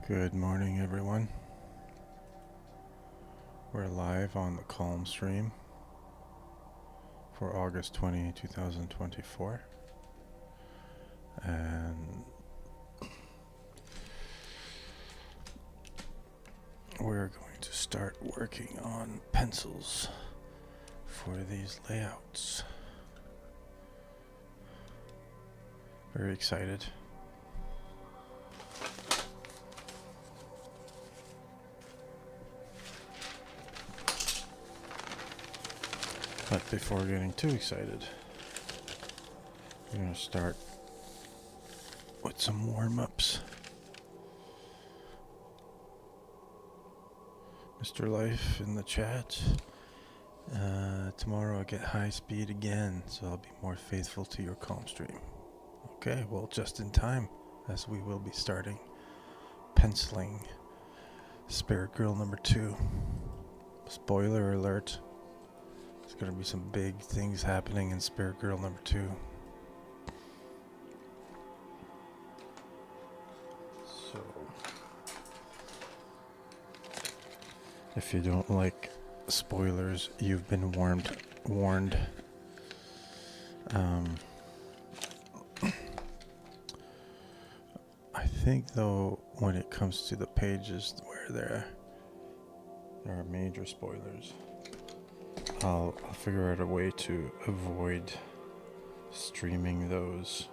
Good morning, everyone. We're live on the CALMstream for August 20, 2024. And we're going to start working on pencils for these layouts. Very excited. But before getting too excited, we're going to start with some warm-ups. Mr. Life in the chat. Tomorrow I get high speed again, so I'll be more faithful to your CALMstream. Okay, well, just in time, as we will be starting penciling Spirit Girl number 2. Spoiler alert. There's going to be some big things happening in Spirit Girl number 2. So, if you don't like spoilers, you've been warned. I think, though, when it comes to the pages where there are major spoilers, I'll figure out a way to avoid streaming those.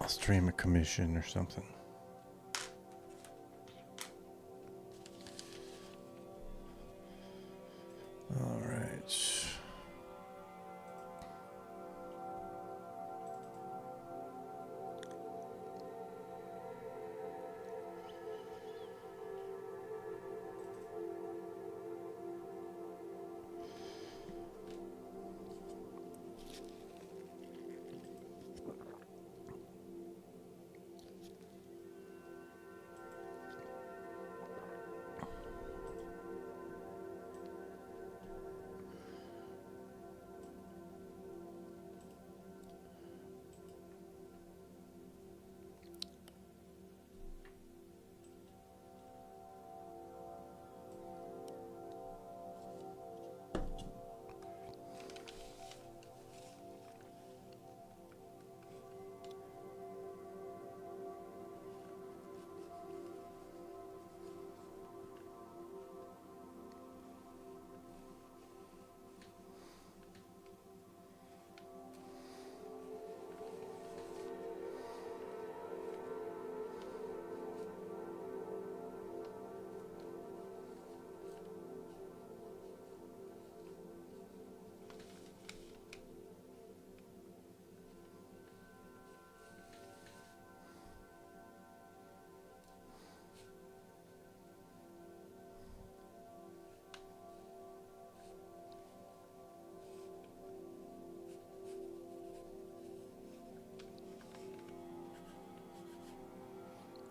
I'll stream a commission or something. All right.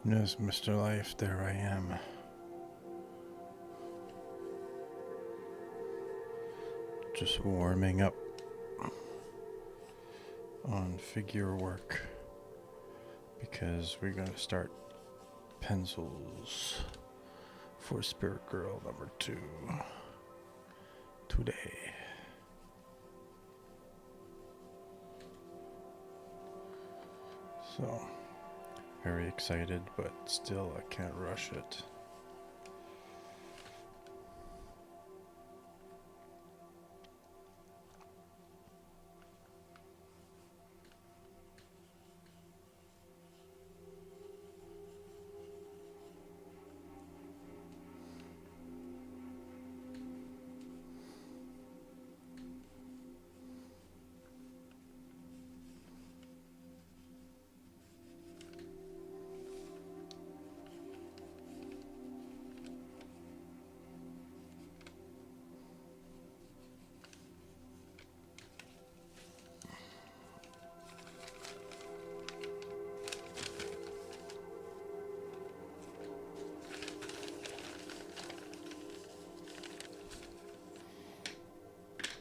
Yes, Mr. Life, there I am. Just warming up on figure work because we're going to start pencils for Spirit Girl number 2 today. So, very excited, but still I can't rush it.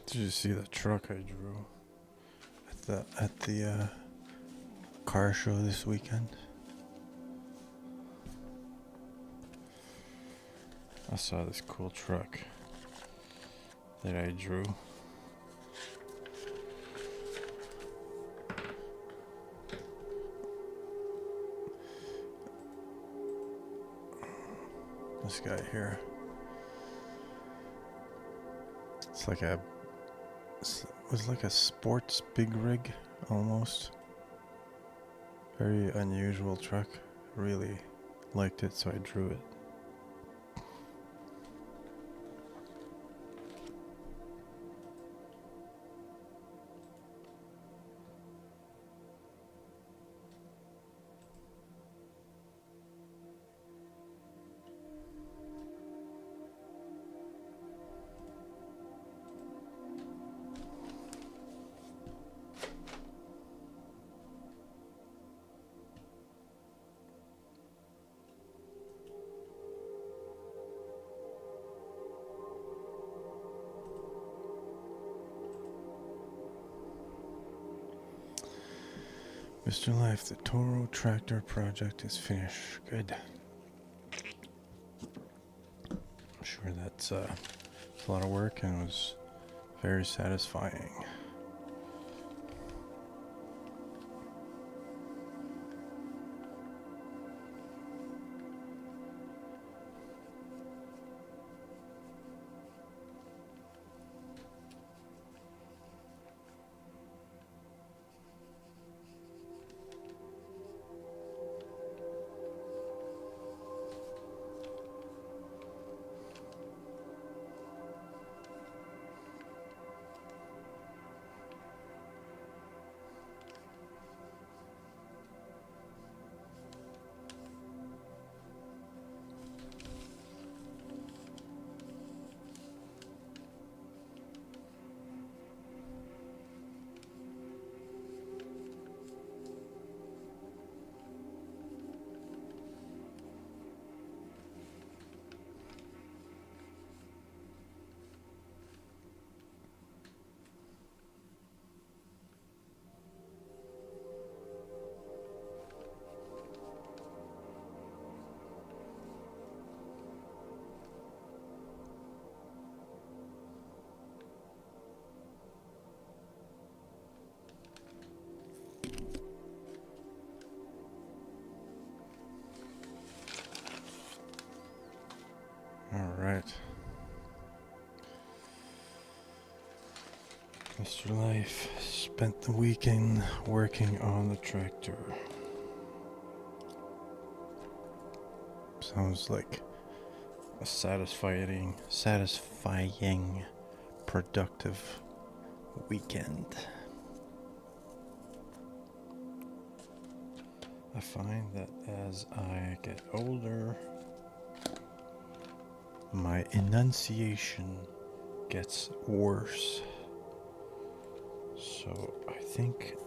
Did you see the truck I drew? at the car show this weekend. I saw this cool truck that I drew. This guy here. It was like a sports big rig almost. Very unusual truck. Really liked it, so I drew it. Mr. Life, the Toro tractor project is finished. Good. I'm sure that's a lot of work and was very satisfying. All right. Mr. Life spent the weekend working on the tractor. Sounds like a satisfying, productive weekend. I find that as I get older, my enunciation gets worse. So I think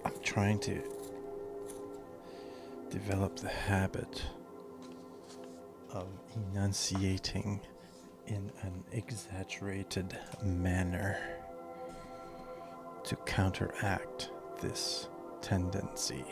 I'm trying to develop the habit of enunciating in an exaggerated manner to counteract this tendency.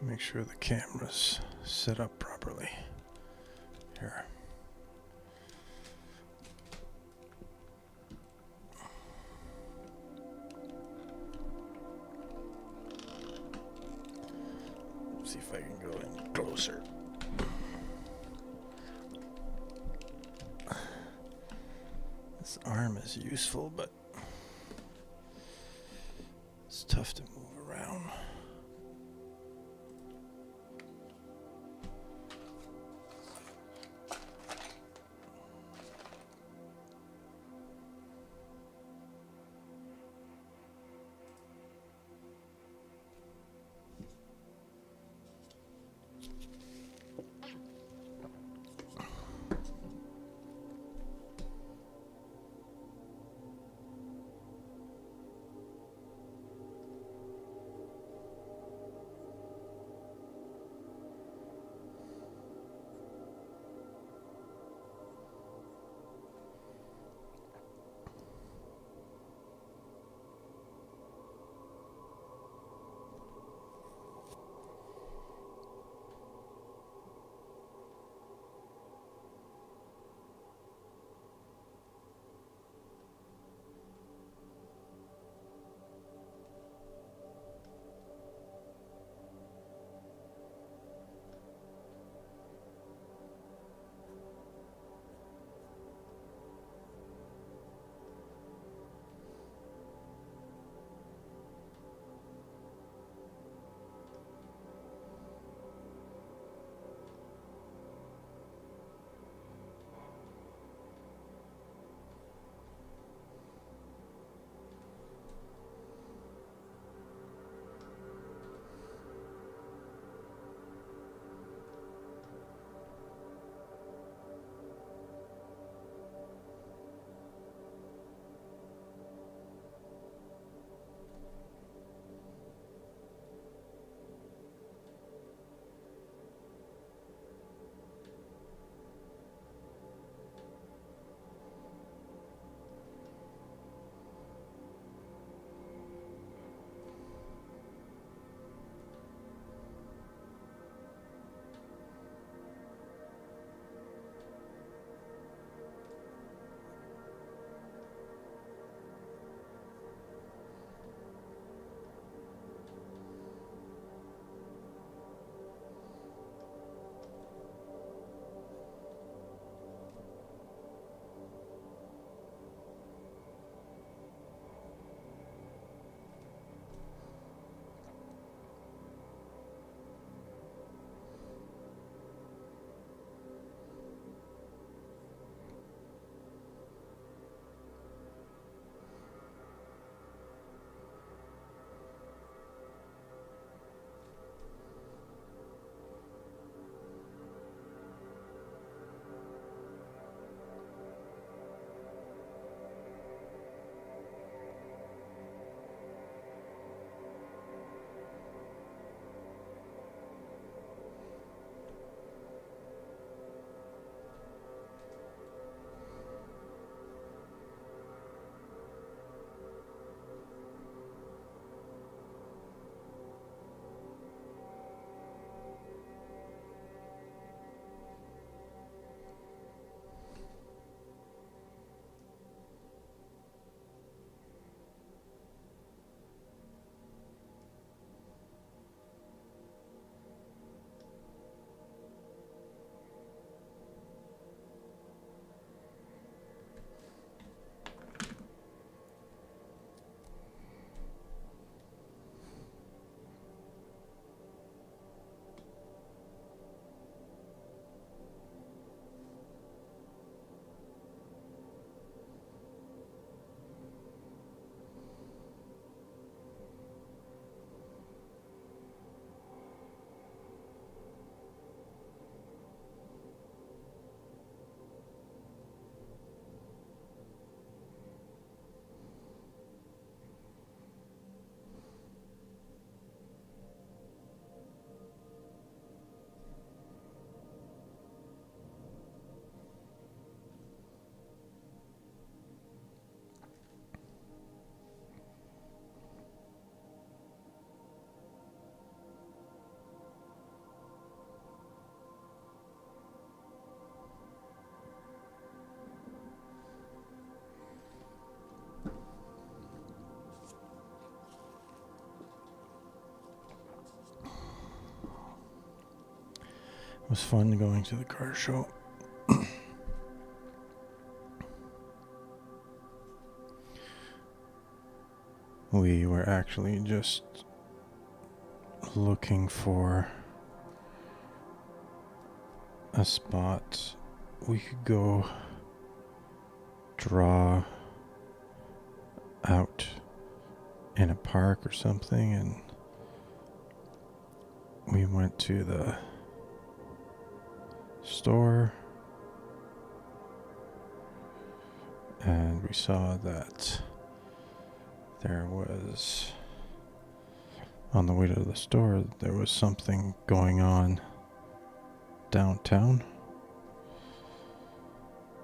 Make sure the camera's set up properly. Here. See if I can go in closer. This arm is useful, but It's tough to move around. It was fun going to the car show. We were actually just looking for a spot we could go draw out in a park or something, and we went to the store and we saw that there was, on the way to the store, there was something going on downtown.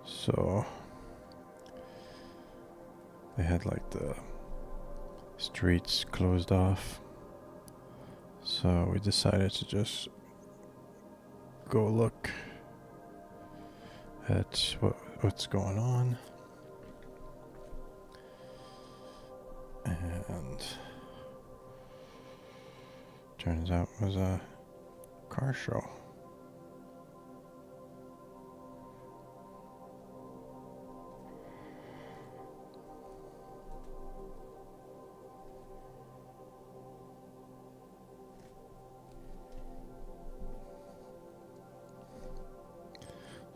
So they had like the streets closed off. So we decided to just go look at what's going on. And turns out it was a car show.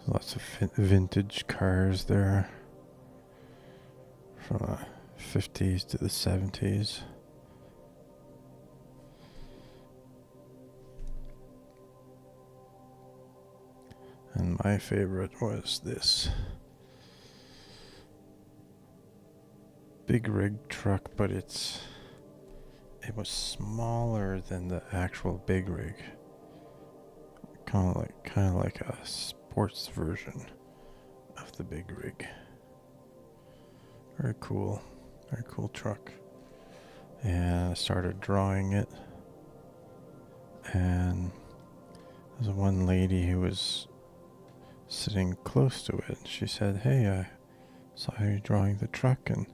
Lots of vintage cars there from the 50s to the 70s. And my favorite was this big rig truck, but it was smaller than the actual big rig. Kind of like a sports version of the big rig. Very cool truck. And I started drawing it, and there's one lady who was sitting close to it. She said, "Hey, I saw you drawing the truck, and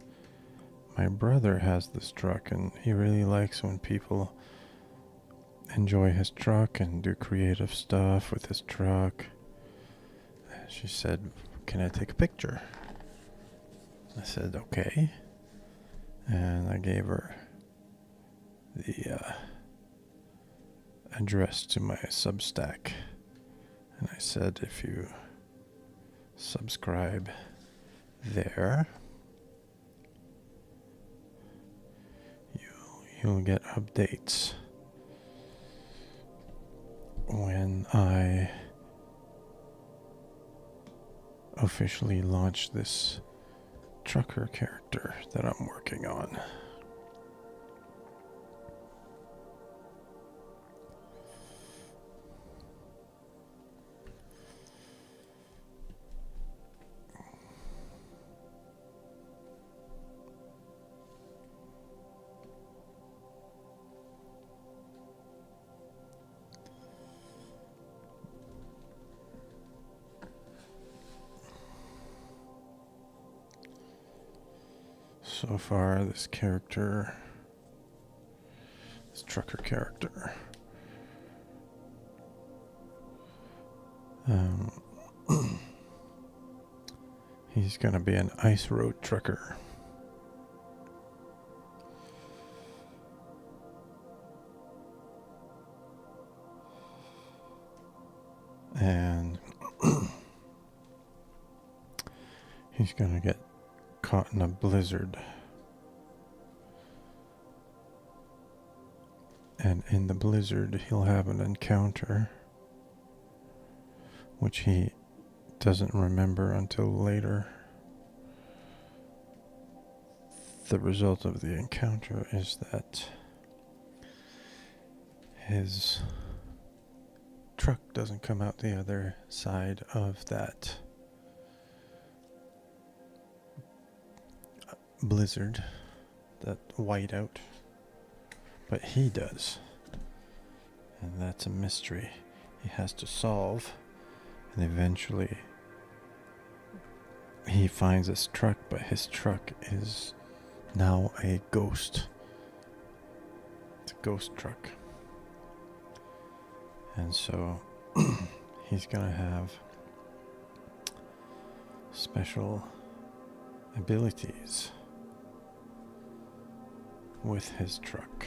my brother has this truck, and he really likes when people enjoy his truck and do creative stuff with his truck." She said, "Can I take a picture?" I said, "Okay." And I gave her the address to my Substack. And I said, if you subscribe there, you'll get updates when I officially launch this trucker character that I'm working on. So far, this trucker character, he's gonna be an ice road trucker. And he's gonna get caught in a blizzard. And in the blizzard, he'll have an encounter, which he doesn't remember until later. The result of the encounter is that his truck doesn't come out the other side of that blizzard, that whiteout, but he does. And that's a mystery he has to solve. And eventually he finds his truck, but his truck is now a ghost. It's a ghost truck. And so he's gonna have special abilities with his truck.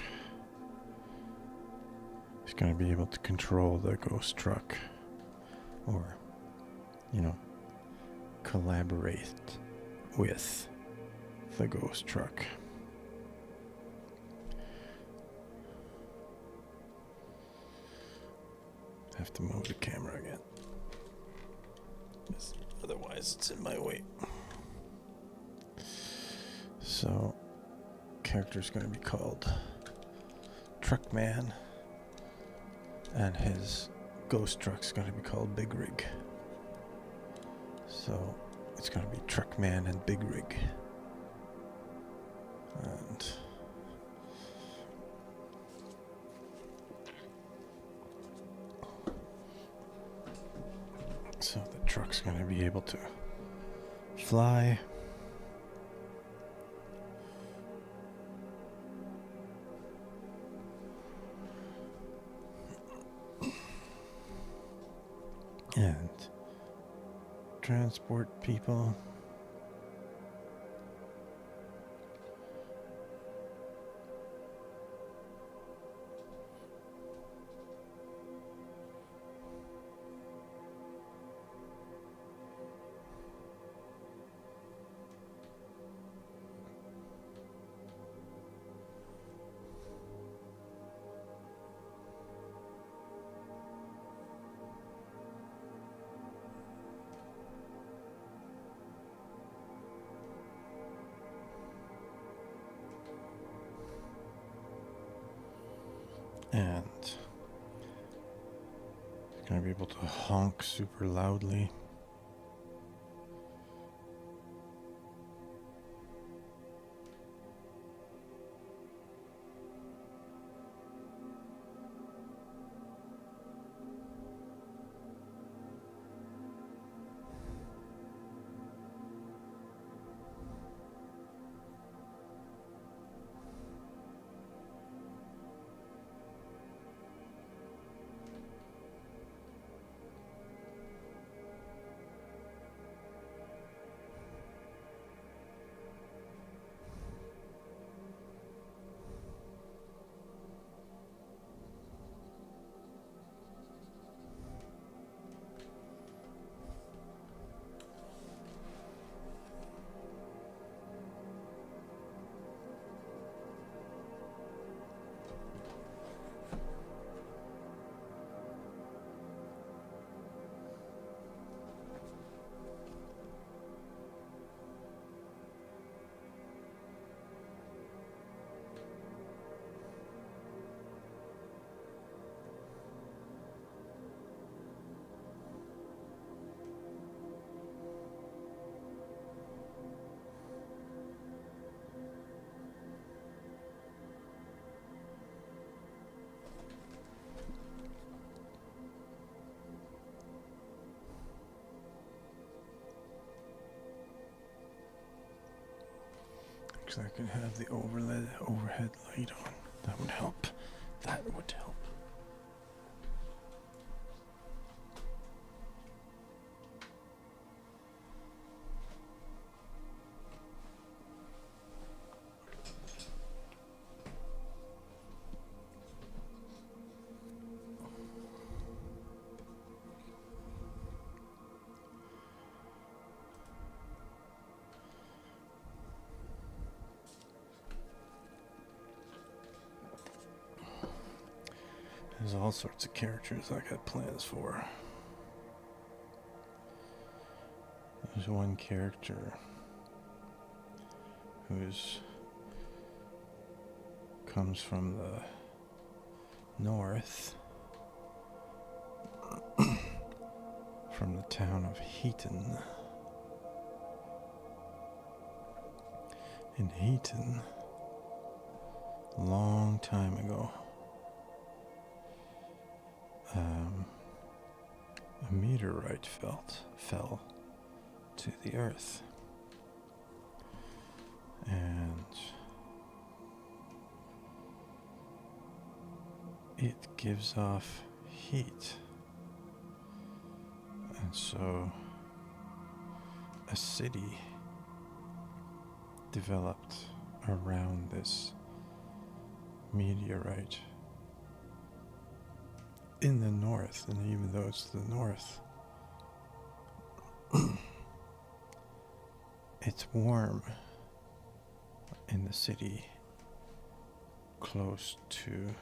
He's going to be able to control the ghost truck, or, collaborate with the ghost truck. Have to move the camera again, otherwise it's in my way. So, character's going to be called Truckman, and his ghost truck's going to be called Big Rig. So it's going to be Truckman and Big Rig. And so the truck's going to be able to fly. And transport people. And it's going to be able to honk super loudly. I could have the overhead light on. That would help. That would help. There's all sorts of characters I got plans for. There's one character who's comes from the north, from the town of Heaton. In Heaton, a long time ago, a meteorite fell to the earth, and it gives off heat, and so a city developed around this meteorite in the north, and even though it's the north, it's warm in the city close to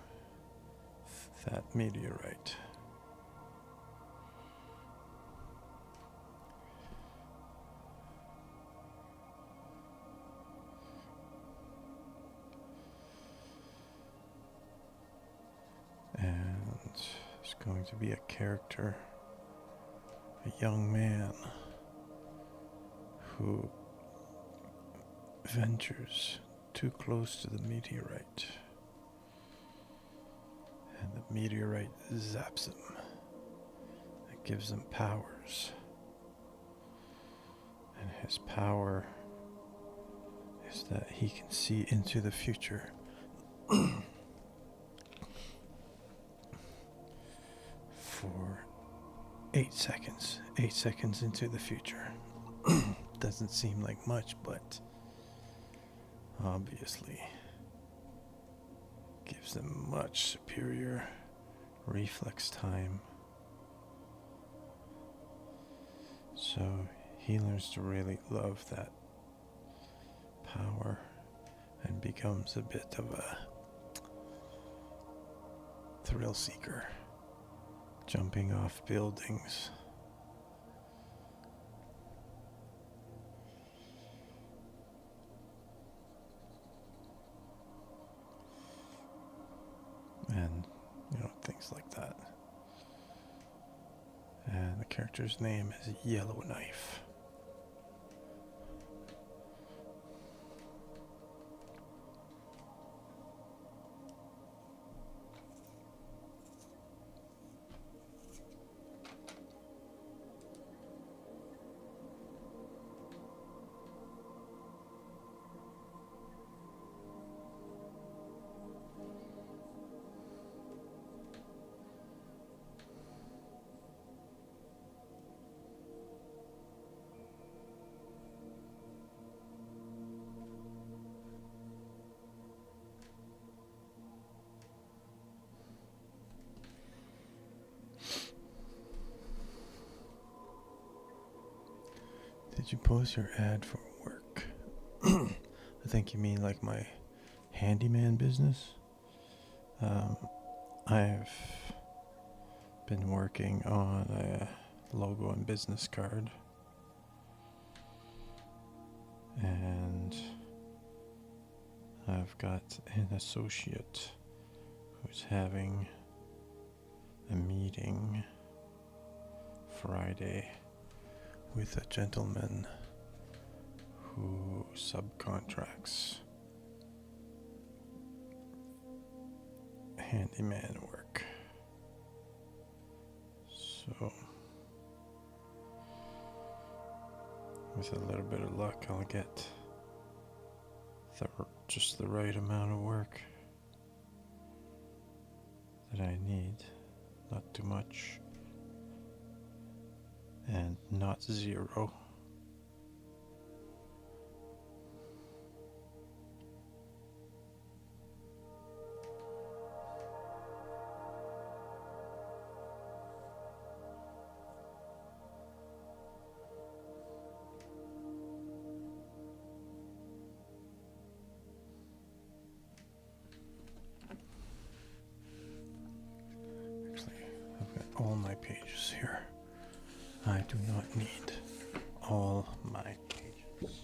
that meteorite. And there's going to be a character, a young man who ventures too close to the meteorite, and the meteorite zaps him. It gives him powers, and his power is that he can see into the future. For 8 seconds. 8 seconds into the future. Doesn't seem like much, but obviously gives them much superior reflex time. So he learns to really love that power and becomes a bit of a thrill seeker, jumping off buildings. And, things like that. And the character's name is Yellowknife. Did you post your ad for work? I think you mean like my handyman business. I've been working on a logo and business card, and I've got an associate who's having a meeting Friday with a gentleman who subcontracts handyman work. So, with a little bit of luck, I'll get just the right amount of work that I need. Not too much, and not zero. All my pages here. I do not need all my pages.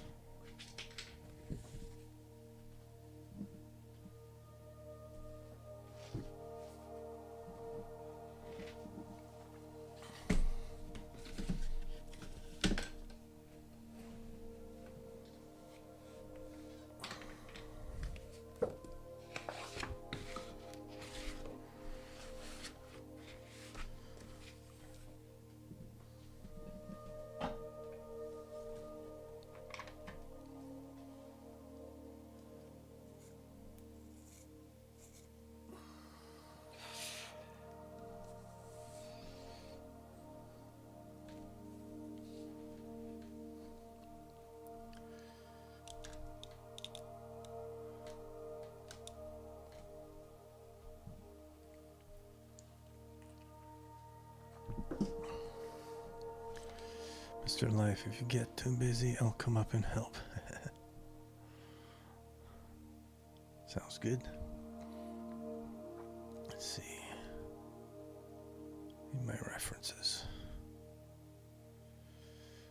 Gangster life. If you get too busy, I'll come up and help. Sounds good. Let's see. Need my references.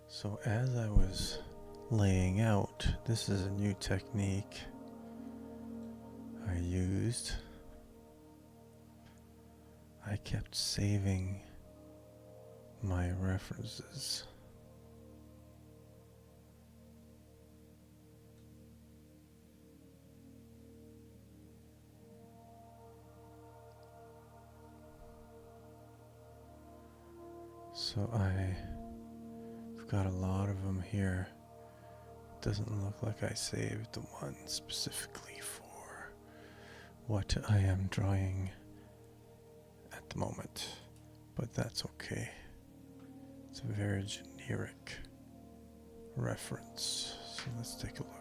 So as I was laying out, this is a new technique I used. I kept saving my references. So I've got a lot of them here. Doesn't look like I saved the one specifically for what I am drawing at the moment, but that's okay. It's a very generic reference. So let's take a look.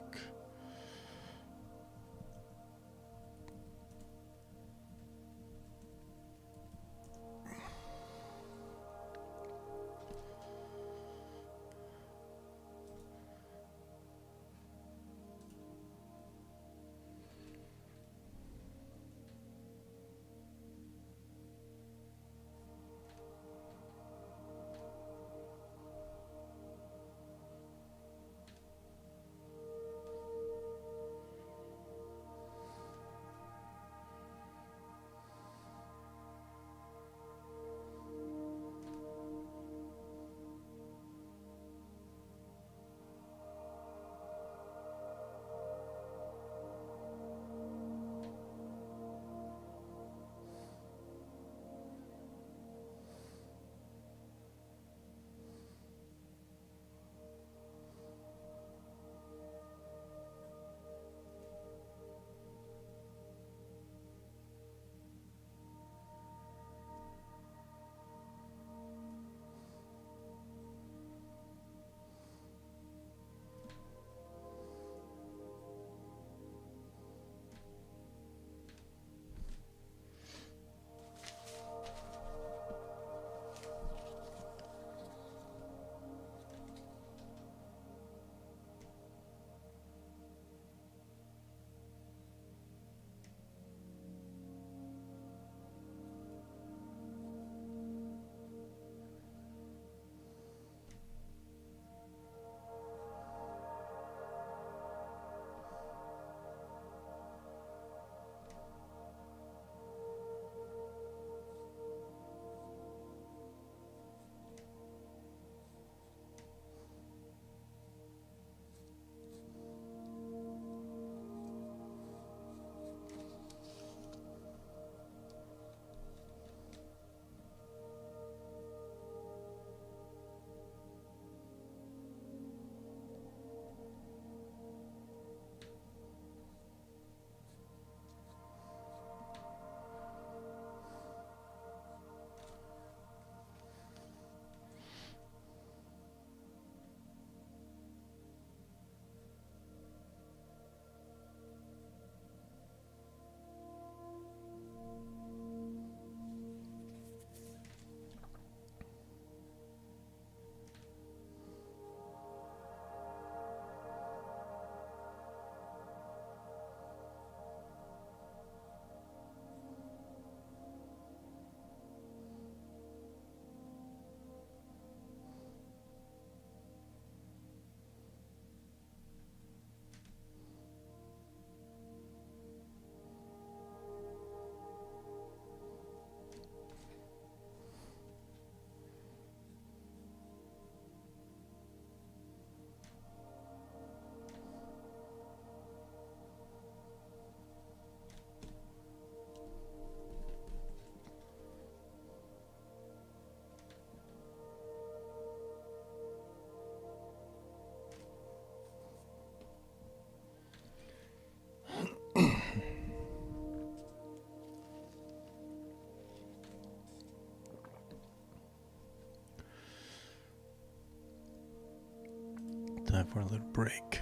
Time for a little break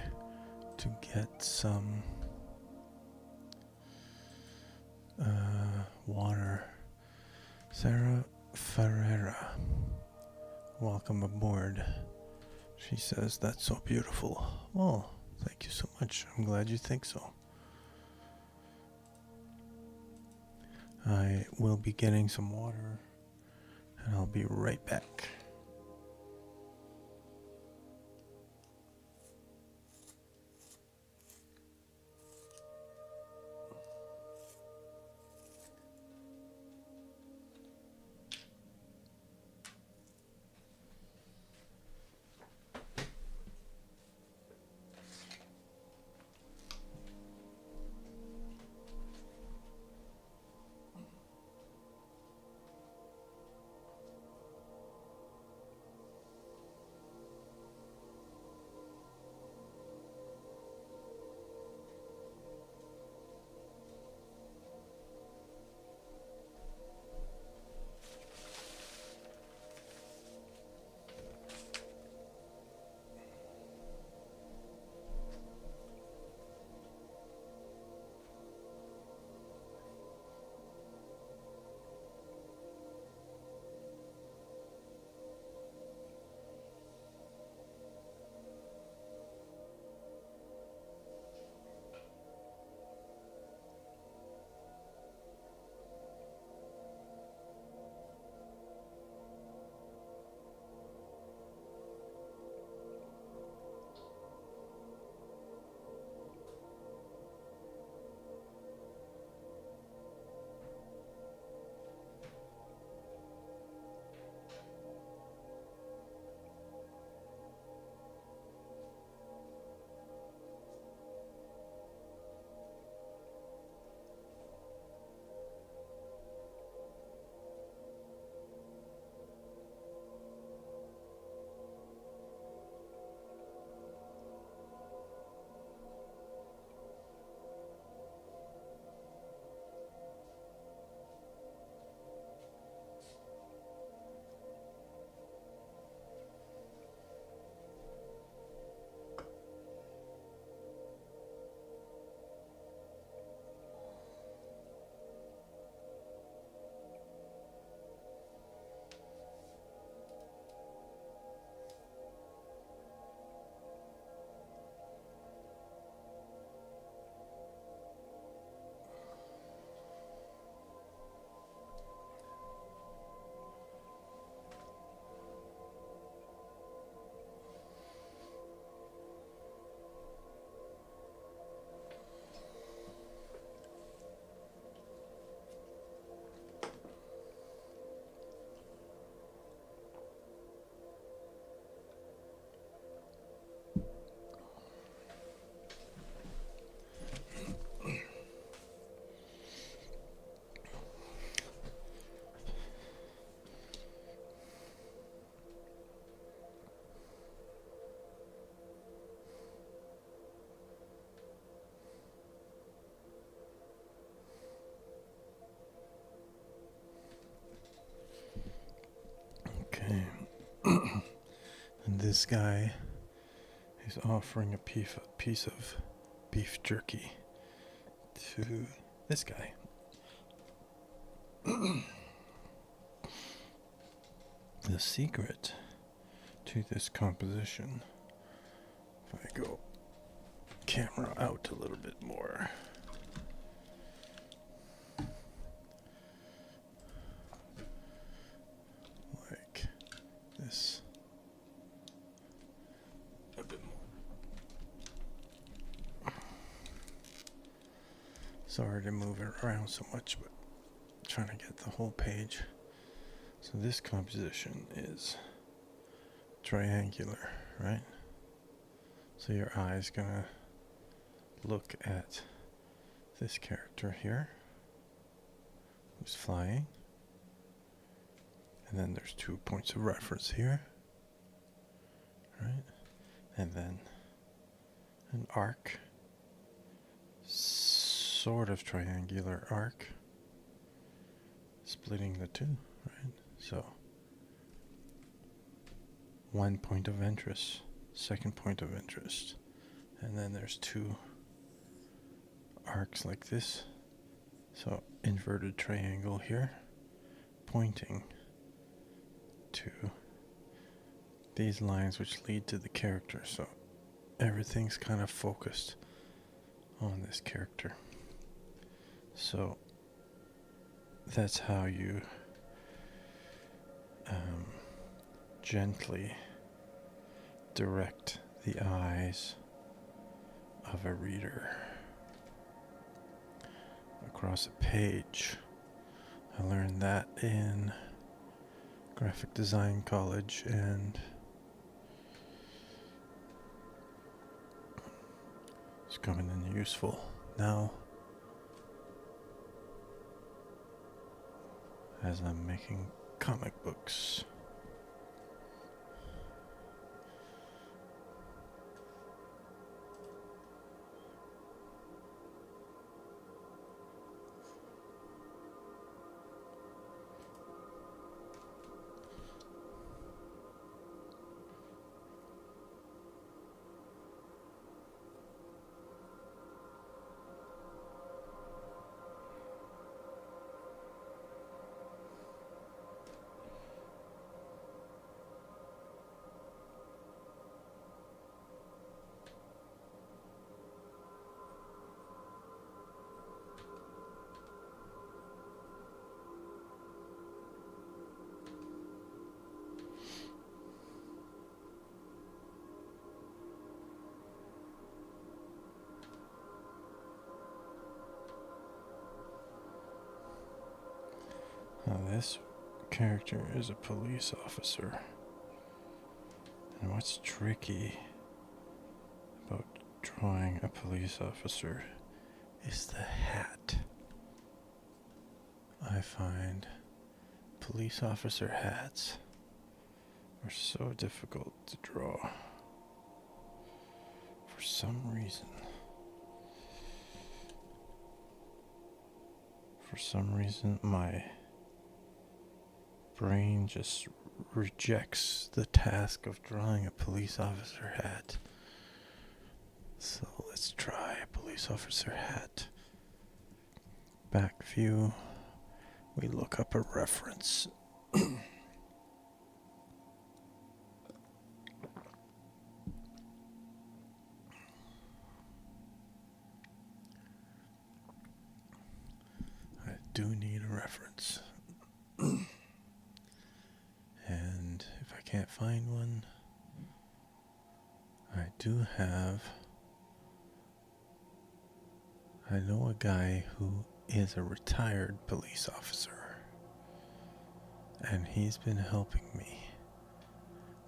to get some water. Sarah Ferreira, welcome aboard. She says, "That's so beautiful." Oh, thank you so much. I'm glad you think so. I will be getting some water, and I'll be right back. Okay. And this guy is offering a piece of beef jerky to this guy. The secret to this composition, if I go camera out a little bit more, like this, a bit more. Sorry to move it around so much, but trying to get the whole page. So this composition is triangular, right? So your eye's gonna look at this character here who's flying, and then there's 2 points of reference here, right? And then an arc, sort of triangular arc, splitting the two, right? So 1 point of interest, second point of interest, and then there's 2 arcs like this. So inverted triangle here, pointing to these lines which lead to the character, so everything's kind of focused on this character. So that's how you gently direct the eyes of a reader across a page. I learned that in graphic design college, and it's coming in useful now as I'm making comic books. Now this character is a police officer, and what's tricky about drawing a police officer is the hat. I find police officer hats are so difficult to draw for some reason. For some reason, my brain just rejects the task of drawing a police officer hat. So let's try a police officer hat. Back view. We look up a reference. I do need a reference. And if I can't find one, I know a guy who is a retired police officer, and he's been helping me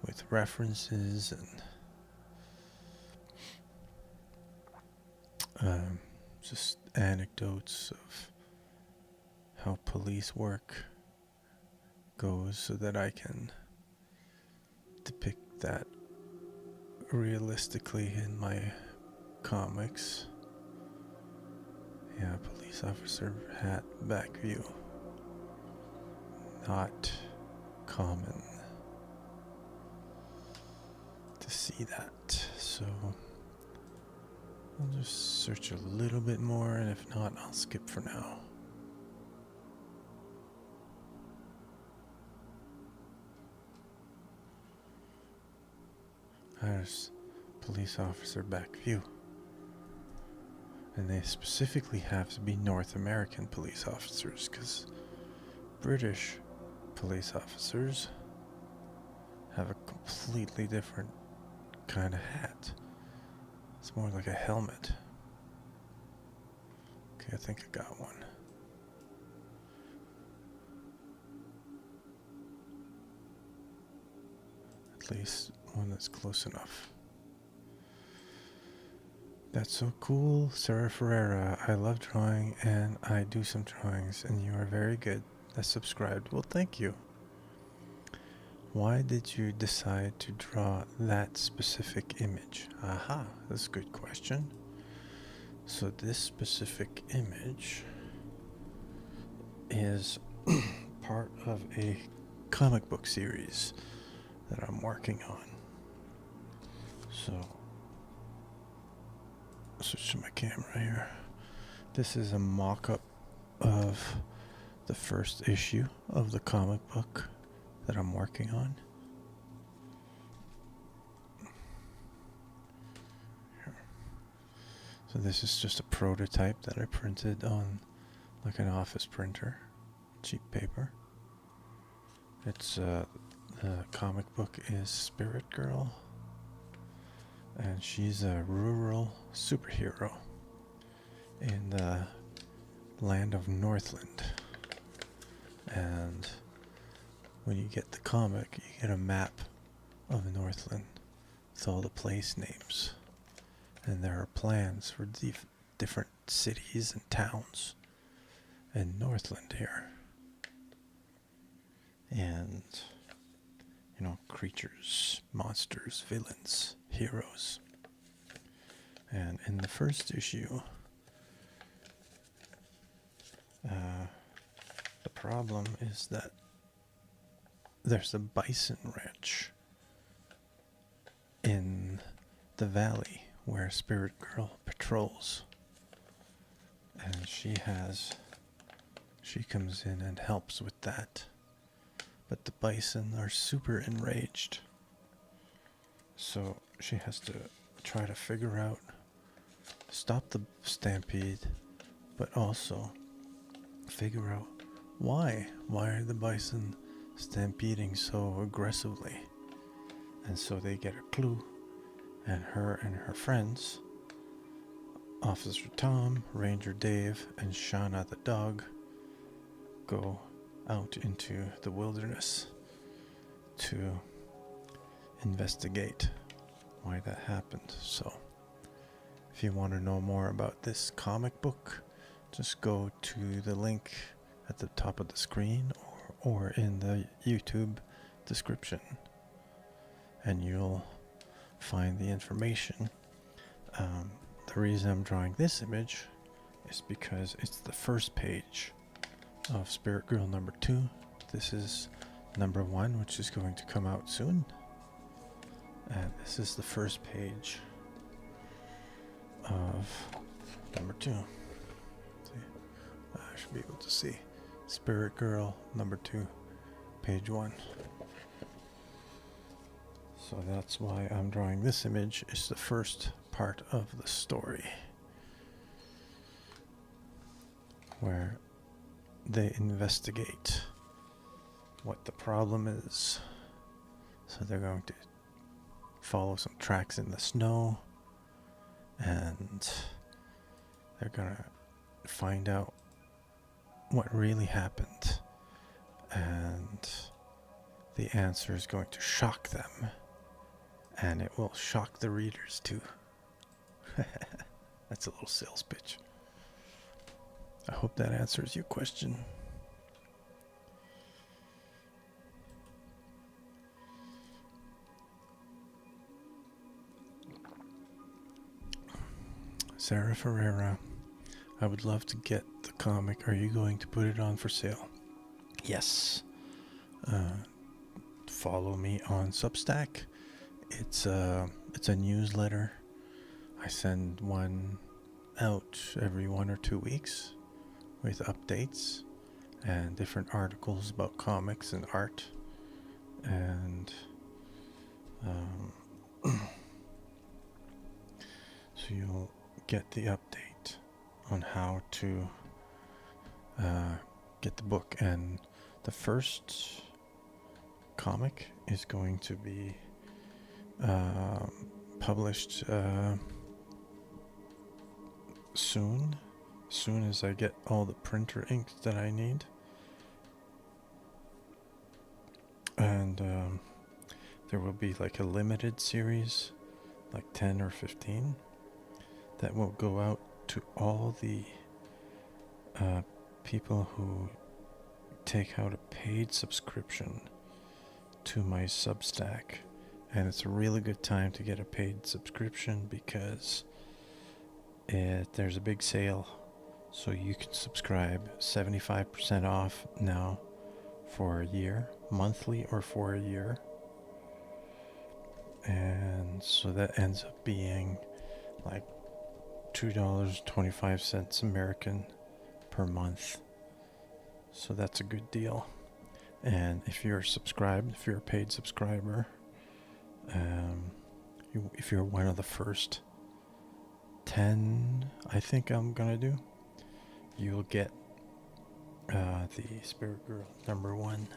with references and just anecdotes of how police work goes, so that I can depict that realistically in my comics. Yeah, police officer hat, back view. Not common to see that, so I'll just search a little bit more, and if not, I'll skip for now. There's police officer back view. And they specifically have to be North American police officers, because British police officers have a completely different kind of hat. It's more like a helmet. Okay, I think I got one. At least one that's close enough. That's so cool, Sarah Ferreira. I love drawing, and I do some drawings, and you are very good. That's subscribed. Well, thank you. Why did you decide to draw that specific image? Aha, that's a good question. So this specific image is part of a comic book series that I'm working on. So switch to my camera here. This is a mock-up of the first issue of the comic book that I'm working on. So this is just a prototype that I printed on like an office printer, cheap paper. It's the comic book is Spirit Girl, and she's a rural superhero in the land of Northland. And when you get the comic, you get a map of Northland with all the place names, and there are plans for different cities and towns in Northland here. And, you know, creatures, monsters, villains, heroes. And in the first issue, the problem is that there's a bison ranch in the valley where Spirit Girl patrols. And she comes in and helps with that. But the bison are super enraged. So she has to try to figure out, stop the stampede, but also figure out why. Why are the bison stampeding so aggressively? And so they get a clue, and her friends, Officer Tom, Ranger Dave, and Shauna the dog, go out into the wilderness to investigate why that happened. So if you want to know more about this comic book, just go to the link at the top of the screen or in the YouTube description, and you'll find the information. The reason I'm drawing this image is because it's the first page of Spirit Girl number 2. This is number 1, which is going to come out soon. And this is the first page of number 2. See, I should be able to see. Spirit Girl number 2, page 1. So that's why I'm drawing this image. It's the first part of the story, where they investigate what the problem is. So they're going to follow some tracks in the snow, and they're gonna find out what really happened, and the answer is going to shock them, and it will shock the readers too. That's a little sales pitch. I hope that answers your question. Sarah Ferreira, I would love to get the comic. Are you going to put it on for sale? Yes. Follow me on Substack. It's a newsletter. I send one out every 1 or 2 weeks with updates and different articles about comics and art. And so you'll get the update on how to get the book. And the first comic is going to be published soon as I get all the printer ink that I need. And there will be like a limited series, like 10 or 15, that will go out to all the people who take out a paid subscription to my Substack. And it's a really good time to get a paid subscription because there's a big sale. So you can subscribe 75% off now for a year, monthly or for a year. And so that ends up being like $2.25 American per month. So that's a good deal. And if you're subscribed, if you're a paid subscriber, if you're one of the first 10, I think I'm gonna do, you'll get the Spirit Girl number 1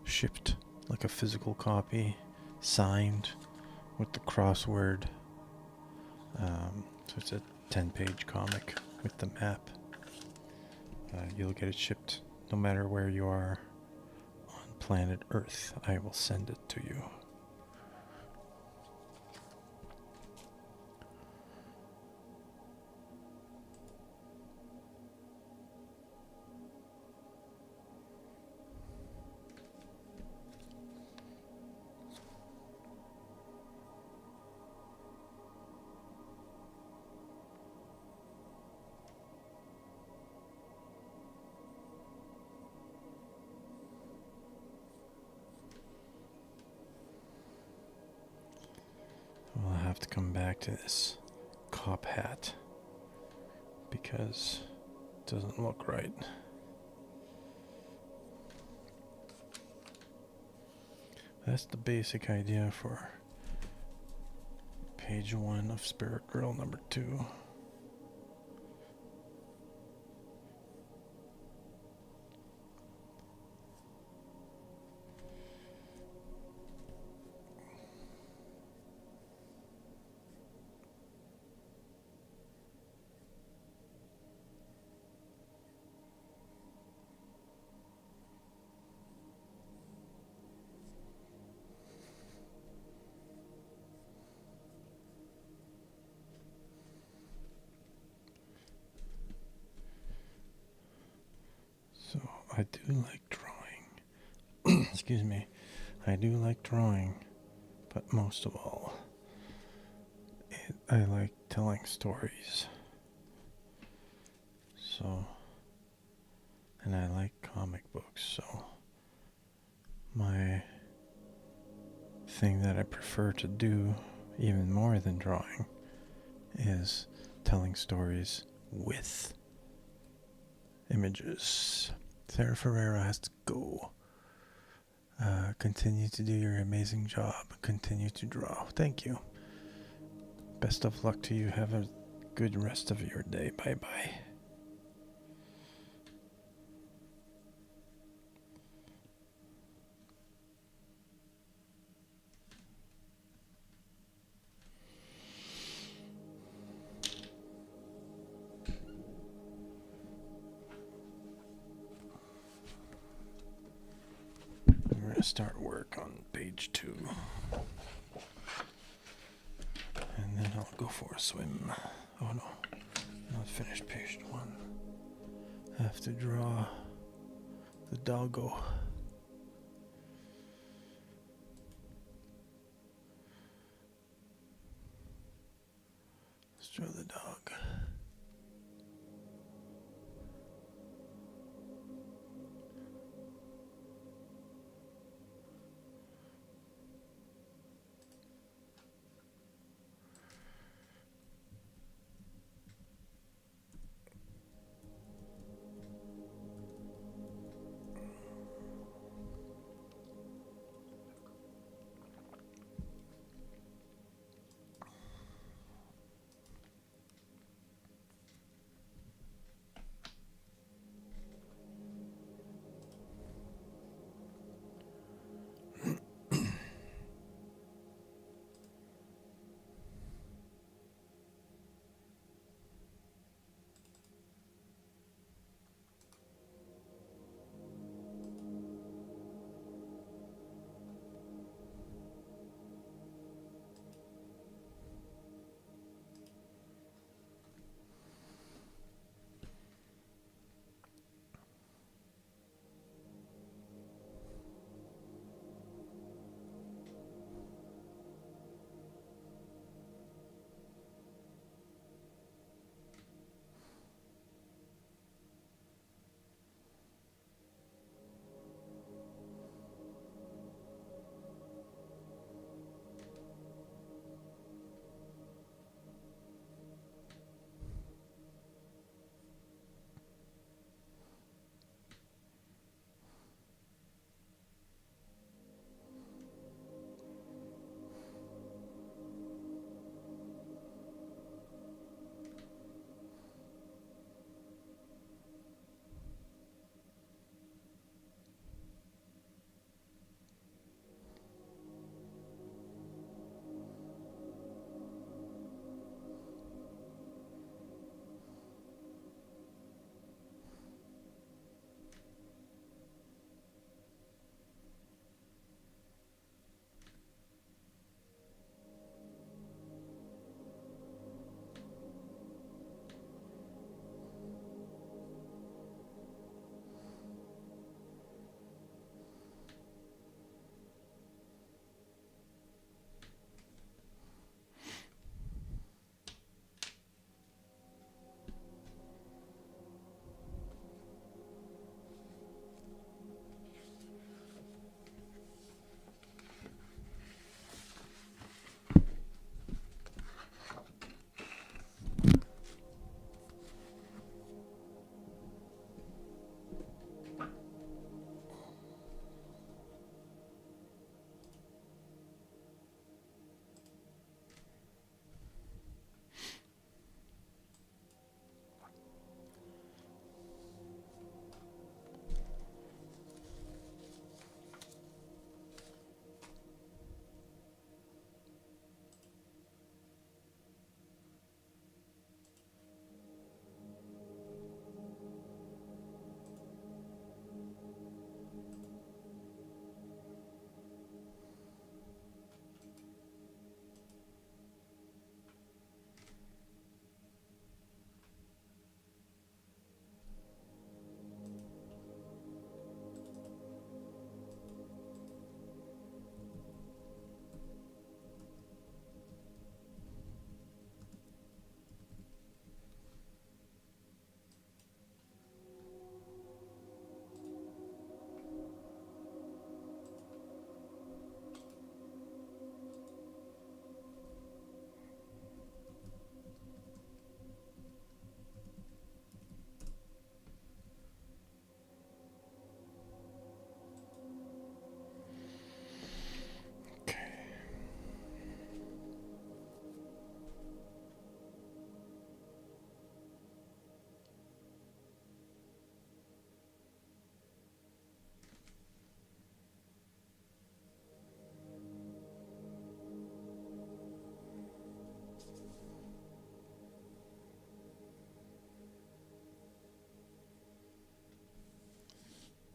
shipped, like a physical copy, signed with the crossword. So it's a 10-page comic with the map. You'll get it shipped no matter where you are on planet Earth. I will send it to you. I'll have to come back to this cop hat because it doesn't look right. That's the basic idea for page 1 of Spirit Girl number 2. So I do like drawing. Excuse me. I do like drawing, but most of all, I like telling stories. So, and I like comic books, so my thing that I prefer to do even more than drawing is telling stories with images. Sarah Ferreira has to go. Continue to do your amazing job. Continue to draw. Thank you. Best of luck to you. Have a good rest of your day. Bye bye. We're going to start work on page 2. And then I'll go for a swim. Oh no, not finished page 1. I have to draw the doggo. Let's draw the dog.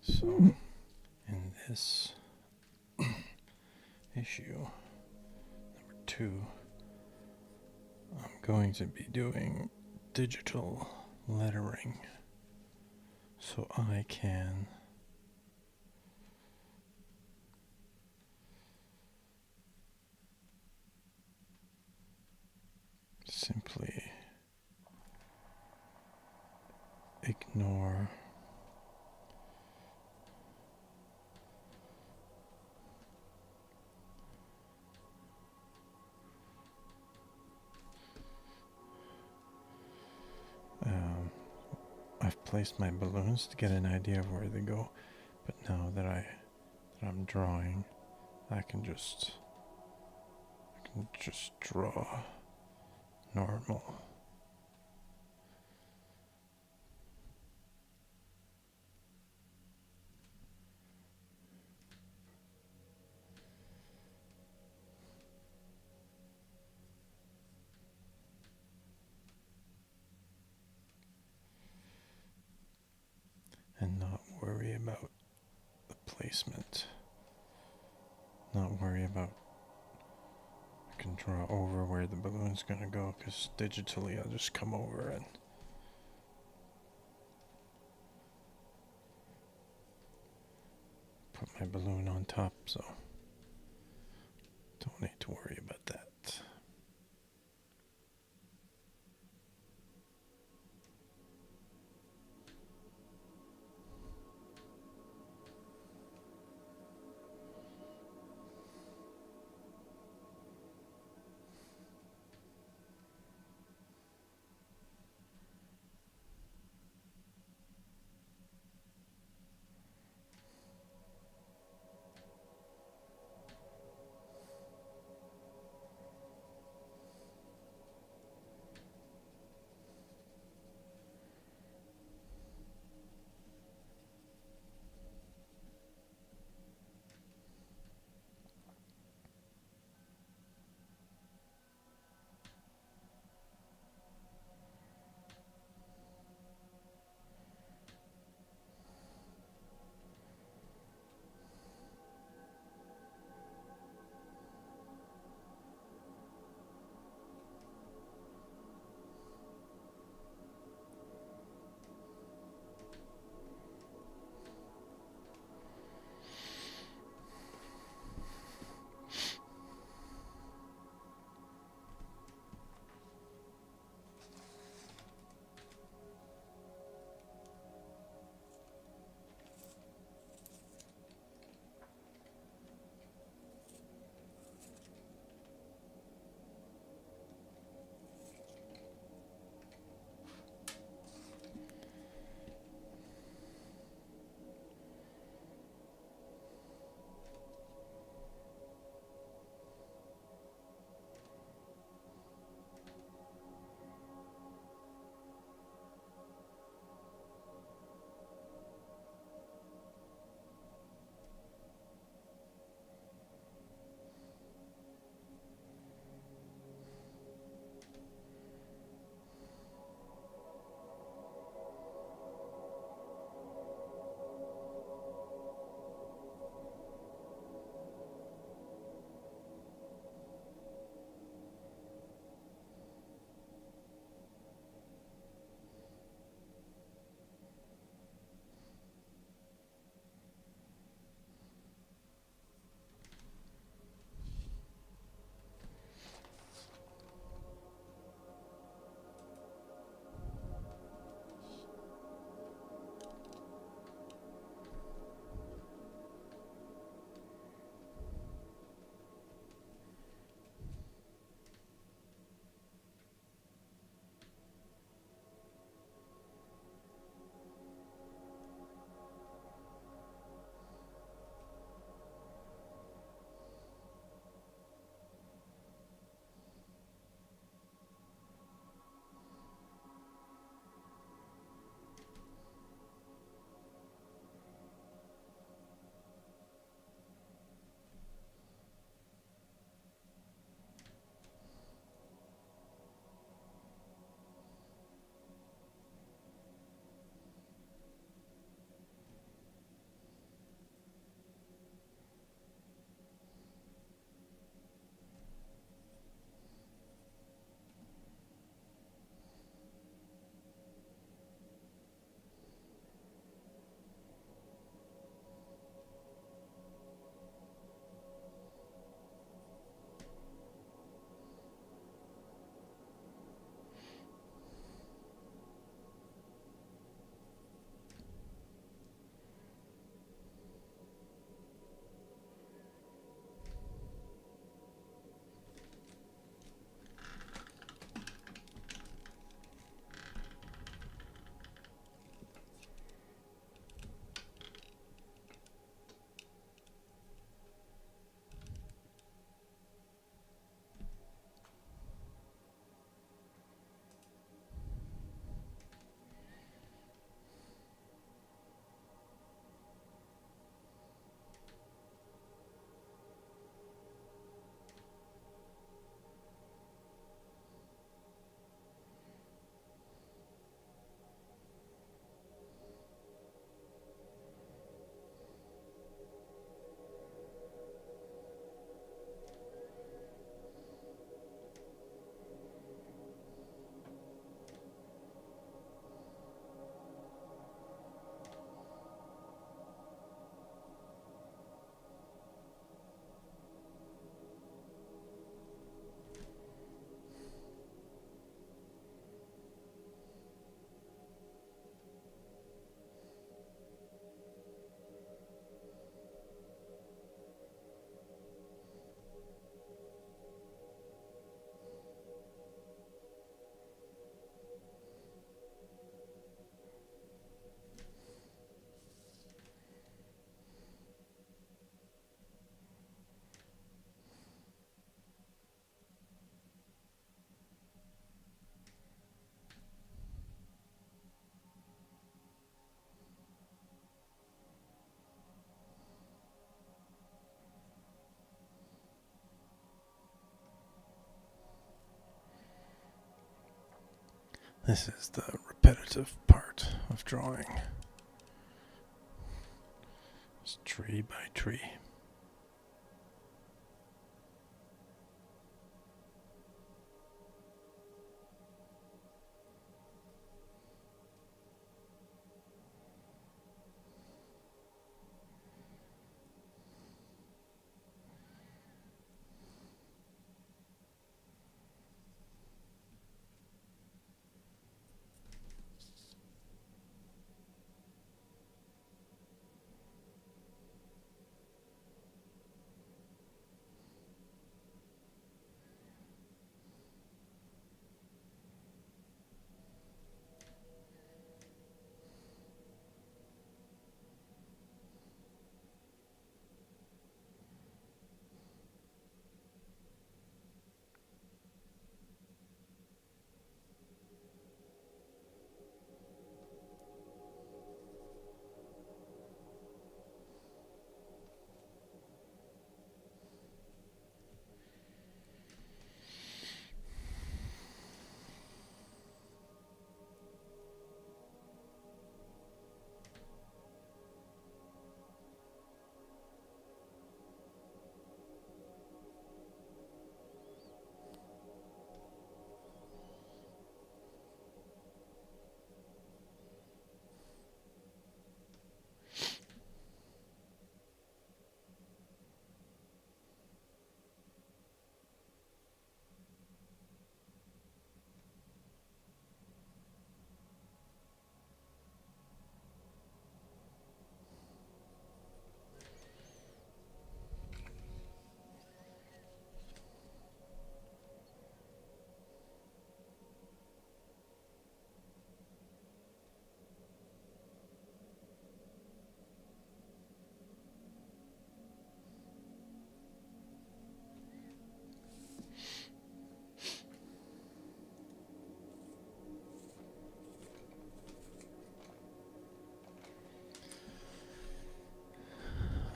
So, in this issue, number 2, I'm going to be doing digital lettering so I can simply ignore I've placed my balloons to get an idea of where they go, but now that I'm drawing, I can just draw normal. And not worry about the placement. Not worry about, I can draw over where the balloon's gonna go, because digitally I'll just come over and put my balloon on top, so don't need to worry about that. This is the repetitive part of drawing. Just tree by tree.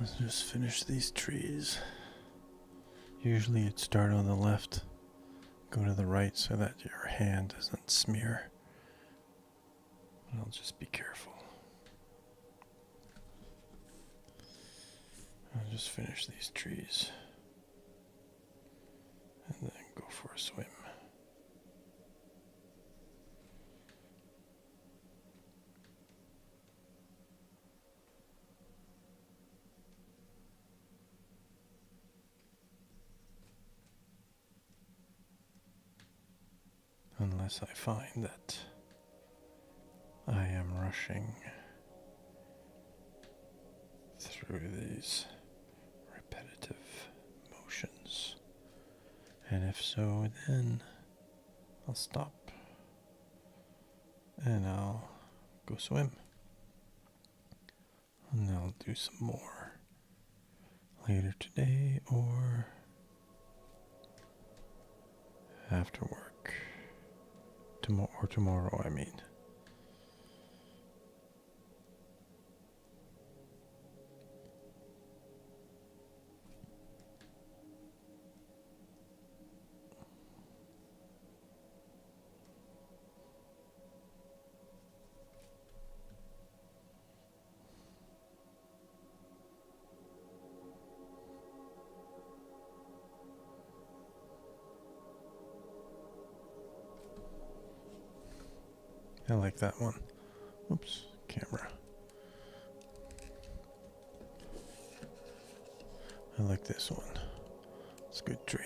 Let's just finish these trees. Usually you'd start on the left, go to the right so that your hand doesn't smear. But I'll just be careful. I'll just finish these trees and then go for a swim. Unless I find that I am rushing through these repetitive motions. And if so, then I'll stop and I'll go swim. And I'll do some more later today or after work. Tomorrow, I mean. I like that one. Oops, camera. I like this one. It's a good tree.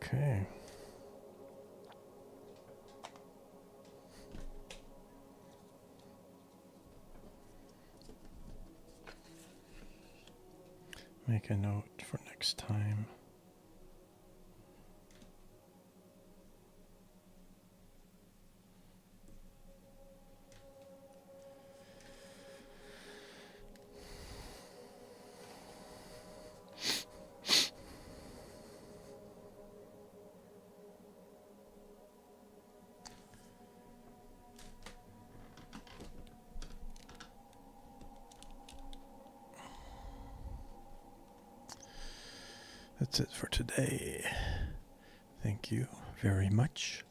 Okay. Make a note for next time. That's it for today. Thank you very much.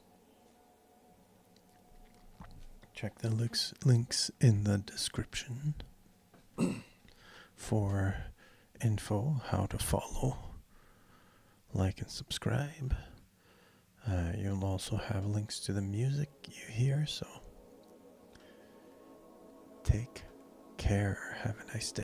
Check the links in the description for info, how to follow, like, and subscribe. You'll also have links to the music you hear, so take care. Have a nice day.